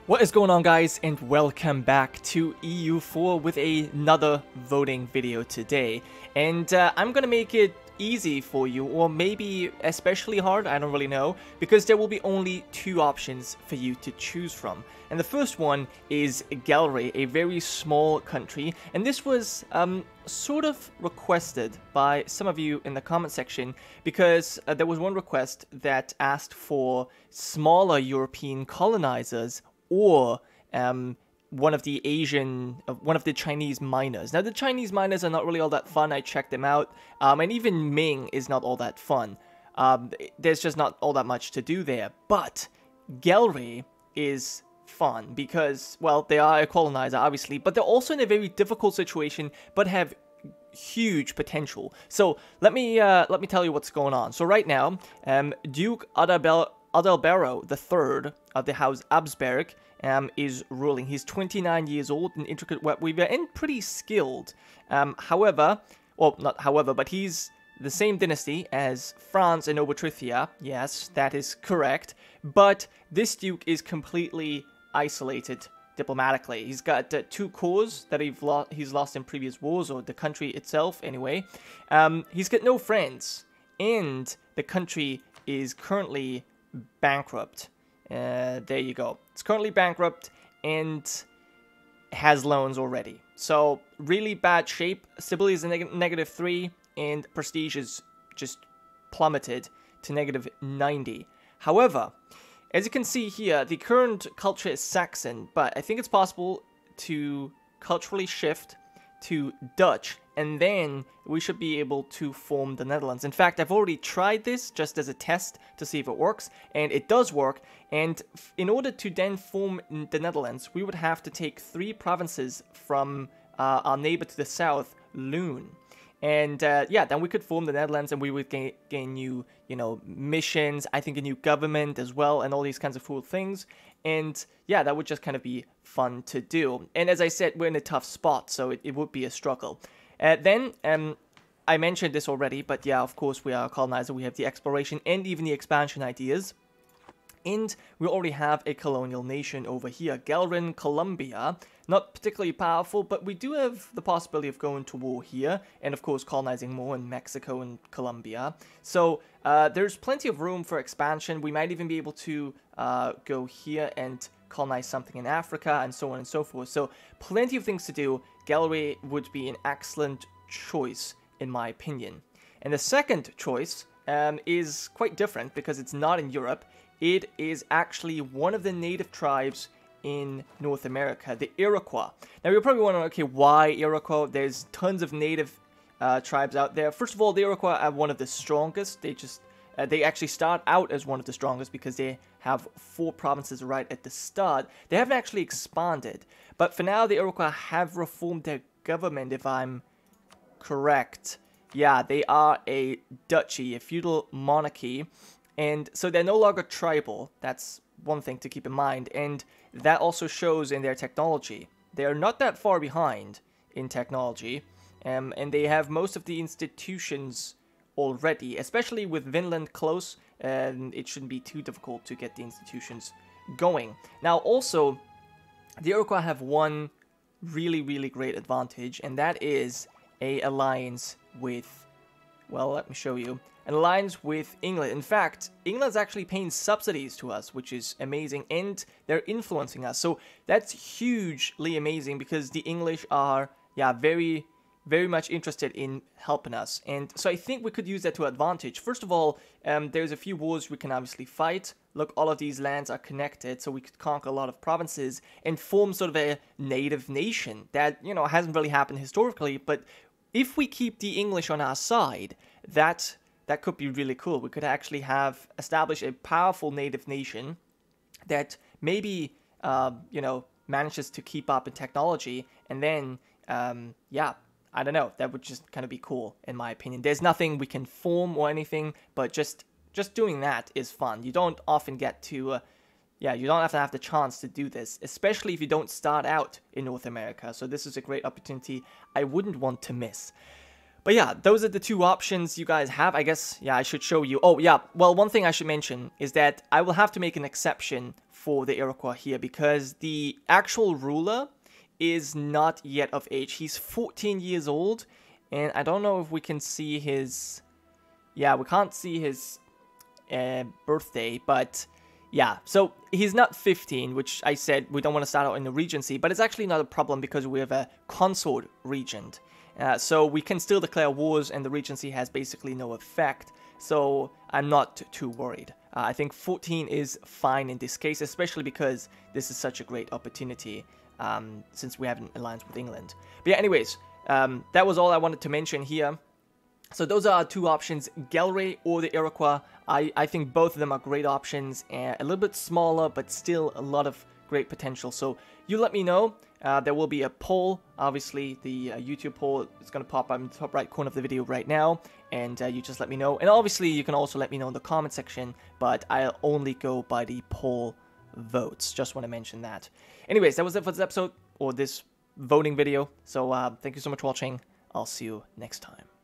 What is going on, guys, and welcome back to EU4 with another voting video today. And I'm gonna make it easy for you, or maybe especially hard, I don't really know, because there will be only two options for you to choose from. And the first one is Gelre, a very small country, and this was sort of requested by some of you in the comment section, because there was one request that asked for smaller European colonizers or one of the Chinese miners. Now, the Chinese miners are not really all that fun. I checked them out, and even Ming is not all that fun. There's just not all that much to do there. But Gelre is fun because, well, they are a colonizer, obviously, but they're also in a very difficult situation, but have huge potential. So let me tell you what's going on. So right now, Duke Adalbero III of the House Habsburg is ruling. He's 29 years old, an intricate web weaver, and pretty skilled. But he's the same dynasty as France and Obertrithia. Yes, that is correct. But this duke is completely isolated diplomatically. He's got two cores that he's lost in previous wars, or the country itself anyway. He's got no friends, and the country is currently bankrupt. There you go. It's currently bankrupt and has loans already. So really bad shape. Stability is a -3, and prestige is just plummeted to -90. However, as you can see here, the current culture is Saxon, but I think it's possible to culturally shift to Dutch, and then we should be able to form the Netherlands. In fact, I've already tried this just as a test to see if it works, and it does work. And in order to then form the Netherlands, we would have to take 3 provinces from our neighbor to the south, Loon. And yeah, then we could form the Netherlands, and we would gain new, missions, I think a new government as well, and all these kinds of cool things. And yeah, that would just kind of be fun to do. And as I said, we're in a tough spot, so it would be a struggle. Then, I mentioned this already, but yeah, of course, we are a colonizer. We have the exploration and even the expansion ideas. And we already have a colonial nation over here, Gelre, Colombia. Not particularly powerful, but we do have the possibility of going to war here, and of course colonizing more in Mexico and Colombia. So there's plenty of room for expansion. We might even be able to go here and colonize something in Africa, and so on and so forth. So plenty of things to do. Gelre would be an excellent choice, in my opinion. And the second choice is quite different, because it's not in Europe. It is actually one of the native tribes in North America, the Iroquois. Now, you're probably wondering, okay, why Iroquois? There's tons of native tribes out there. First of all, the Iroquois are one of the strongest. They actually start out as one of the strongest because they have 4 provinces right at the start. They haven't actually expanded. But for now, the Iroquois have reformed their government, if I'm correct. Yeah, they are a duchy, a feudal monarchy. And so they're no longer tribal. That's one thing to keep in mind. And that also shows in their technology. They are not that far behind in technology. And they have most of the institutions already, especially with Vinland close. It shouldn't be too difficult to get the institutions going. Now, also, the Iroquois have one really, really great advantage, and that is an alliance with, well, let me show you. An alliance with England. In fact, England's actually paying subsidies to us, which is amazing, and they're influencing us. So that's hugely amazing, because the English are, yeah, very, very much interested in helping us. And so I think we could use that to advantage. First of all, there's a few wars we can obviously fight. Look, all of these lands are connected, so we could conquer a lot of provinces and form sort of a native nation that, hasn't really happened historically. But if we keep the English on our side, that could be really cool. We could actually have established a powerful native nation that maybe, manages to keep up in technology. And then, yeah, I don't know. That would just kind of be cool, in my opinion. There's nothing we can form or anything, but just doing that is fun. You don't often get to, you don't have the chance to do this, especially if you don't start out in North America. So this is a great opportunity I wouldn't want to miss. But yeah, those are the two options you guys have. I guess, yeah, I should show you. Oh, yeah. Well, one thing I should mention is that I will have to make an exception for the Iroquois here because the actual ruler is not yet of age. He's 14 years old, and I don't know if we can see his... Yeah, we can't see his birthday, but... Yeah, so he's not 15, which I said we don't want to start out in the regency, but it's actually not a problem because we have a consort regent. So we can still declare wars and the regency has basically no effect, so I'm not too worried. I think 14 is fine in this case, especially because this is such a great opportunity since we have an alliance with England. But yeah, anyways, that was all I wanted to mention here. So those are our two options, Gelre or the Iroquois. I think both of them are great options, a little bit smaller, but still a lot of great potential. So you let me know. There will be a poll. Obviously, the YouTube poll is going to pop up in the top right corner of the video right now, and you just let me know. And obviously, you can also let me know in the comment section, but I'll only go by the poll votes. Just want to mention that. Anyways, that was it for this episode, or this voting video. So thank you so much for watching. I'll see you next time.